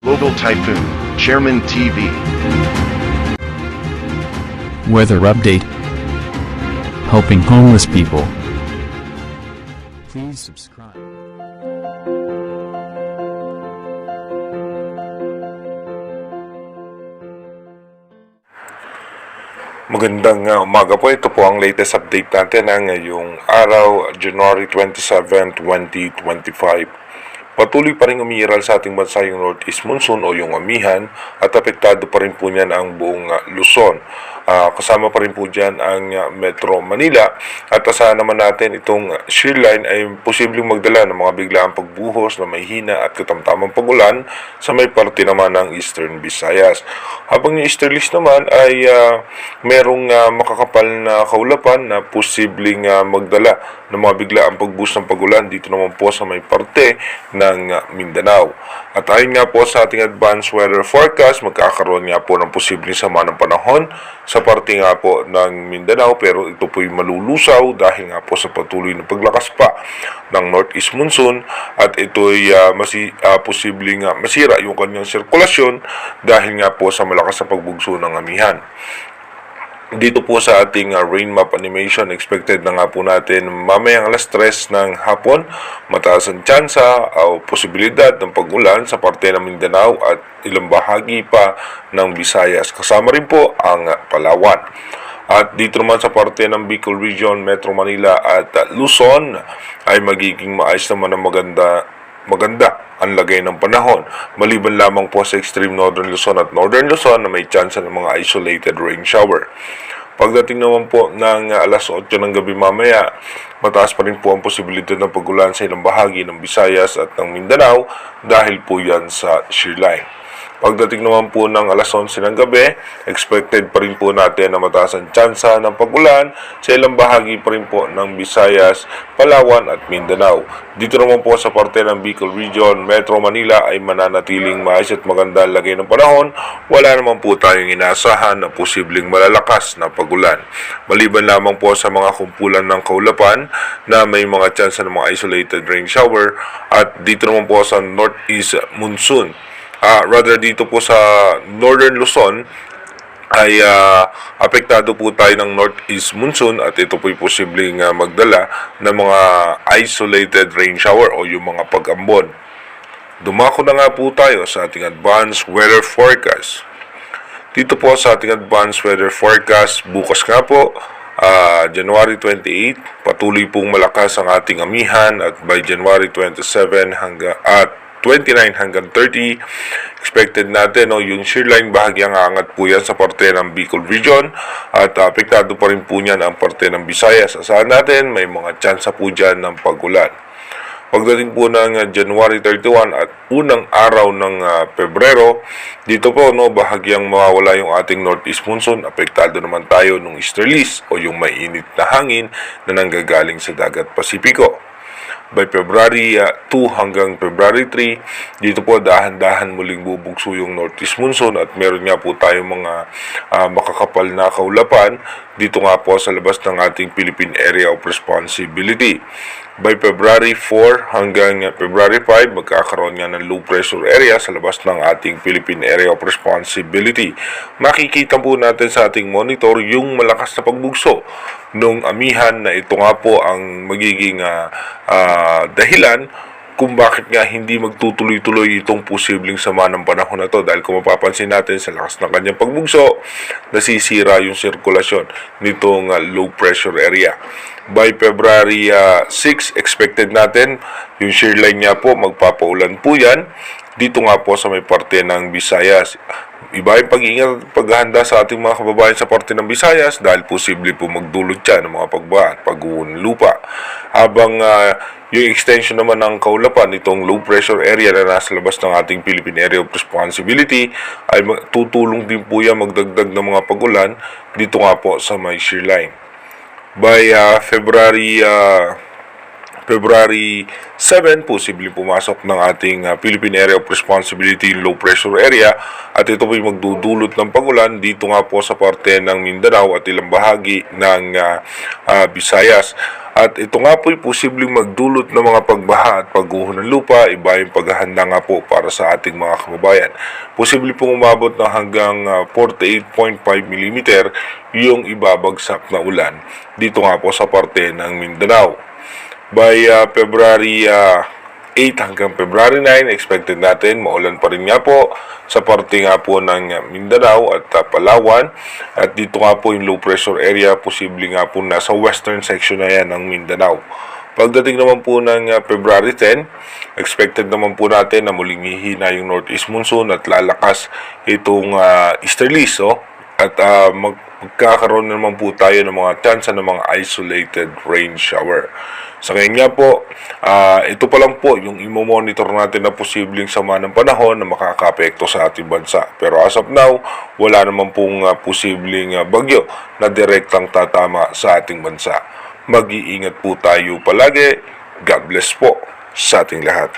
Global Typhoon, Chairman TV. Weather update. Helping homeless people. Please subscribe. Magandang umaga po. Ito po ang latest update natin ngayong araw, January 27, 2025. Patuloy pa rin umiiral sa ating bansa yung Northeast Monsoon o yung amihan at apektado pa rin po niyan ang buong Luzon. Kasama pa rin po dyan ang Metro Manila at asahan naman natin itong shear line ay posibleng magdala ng mga biglaang pagbuhos na may hina at katamtamang pagulan sa may parte naman ng Eastern Visayas. Habang yung Easterlies naman ay merong makakapal na kaulapan na posibleng magdala ng mga biglaang pagbuhos ng pagulan dito naman po sa may parte ng Mindanao. At ayon nga po sa ating advanced weather forecast, magkakaroon nga po ng posibleng sama ng panahon sa parte nga po ng Mindanao, pero ito po'y malulusaw dahil nga po sa patuloy na paglakas pa ng Northeast Monsoon at ito'y posibleng masira yung kanyang sirkulasyon dahil nga po sa malakas na pagbugso ng amihan. Dito po sa ating rain map animation, expected na nga po natin mamayang alas 3 ng hapon, mataas ang tsansa o posibilidad ng pag-ulan sa parte ng Mindanao at ilang bahagi pa ng Visayas. Kasama rin po ang Palawan. At dito naman sa parte ng Bicol Region, Metro Manila at Luzon ay magiging maayos naman ng maganda ang lagay ng panahon, maliban lamang po sa extreme northern Luzon at northern Luzon na may chance ng mga isolated rain shower. Pagdating naman po ng alas 8 ng gabi mamaya, mataas pa rin po ang posibilidad ng pag-ulan sa ilang bahagi ng Visayas at ng Mindanao dahil po yan sa shear line. Pagdating naman po ng alas 11 ng gabi, expected pa rin po natin na mataas ang tsansa ng pag-ulan sa ilang bahagi pa rin po ng Visayas, Palawan at Mindanao. Dito naman po sa parte ng Bicol Region, Metro Manila ay mananatiling maayos at maganda ang lagay ng panahon. Wala naman po tayong inaasahan na posibleng malalakas na pag-ulan. Maliban lamang po sa mga kumpulan ng kaulapan na may mga tsansa ng mga isolated rain shower at dito naman po sa Northeast Monsoon. Dito po sa Northern Luzon ay apektado po tayo ng Northeast Monsoon at ito po'y posibleng magdala ng mga isolated rain shower o yung mga pag-ambon. Dumako na nga po tayo sa ating advanced weather forecast. Dito po sa ating advanced weather forecast, bukas nga po, January 28, patuloy pong malakas ang ating amihan at by January 27 hanggang 29 hanggang 30, expected natin yung shear line bahagyang aangat po yan sa parte ng Bicol Region at apektado pa rin po niyan ang parte ng Visayas. Asahan natin may mga tsansa po dyan ng pag-ulan. Pagdating po ng January 31 at unang araw ng Pebrero, dito po bahagyang mawawala yung ating Northeast Monsoon. Apektado naman tayo ng Easterlies o yung mainit na hangin na nanggagaling sa dagat Pasipiko. By February 2 hanggang February 3, dito po dahan-dahan muling bubugso yung Northeast Monsoon at meron nga po tayong mga makakapal na kaulapan dito nga po sa labas ng ating Philippine Area of Responsibility. By February 4 hanggang February 5, magkakaroon nga ng low pressure area sa labas ng ating Philippine Area of Responsibility. Makikita po natin sa ating monitor yung malakas na pagbugso nung amihan na ito nga po ang magiging dahilan kung bakit nga hindi magtutuloy-tuloy itong posibleng sama ng panahon na to. Dahil kung mapapansin natin sa lakas ng kanyang pagbugso, nasisira yung sirkulasyon nitong low pressure area. By February 6, expected natin yung shear line niya po, magpapaulan po yan. Dito nga po sa may parte ng Visayas. Iba yung pag-iingat, paghahanda sa ating mga kababayan sa parte ng Visayas dahil posible po magdulot siya ng mga pagbaha at pag-uwan lupa. Habang yung extension naman ng kaulapan, itong low pressure area na nasa labas ng ating Philippine Area of Responsibility ay tutulong din po yan magdagdag ng mga pag-ulan dito nga po sa may shear line. By February February 7, posibleng pumasok ng ating Philippine Area of Responsibility low pressure area at ito po yung magdudulot ng pagulan dito nga po sa parte ng Mindanao at ilang bahagi ng Visayas. At ito nga po yung posibleng magdulot ng mga pagbaha at pagguho ng lupa, iba yung paghahanda nga po para sa ating mga kababayan. Posible pong umabot na hanggang 48.5 mm yung ibabagsak na ulan dito nga po sa parte ng Mindanao. By February 8 hanggang February 9, expected natin maulan pa rin nga po sa parte nga po ng Mindanao at Palawan. At dito nga po yung low pressure area, posible nga po nasa western section na yan ng Mindanao. Pagdating naman po ng February 10, expected naman po natin na muling hihina yung northeast monsoon at lalakas itong easterlies. At magkakaroon naman po tayo ng mga chance ng mga isolated rain shower. Sa ngayon nga po, ito pa lang po yung imo-monitor natin na posibleng sama ng panahon na makaka-apekto sa ating bansa. Pero as of now, wala naman pong posibleng bagyo na direktang tatama sa ating bansa. Mag-iingat po tayo palagi. God bless po sa ating lahat.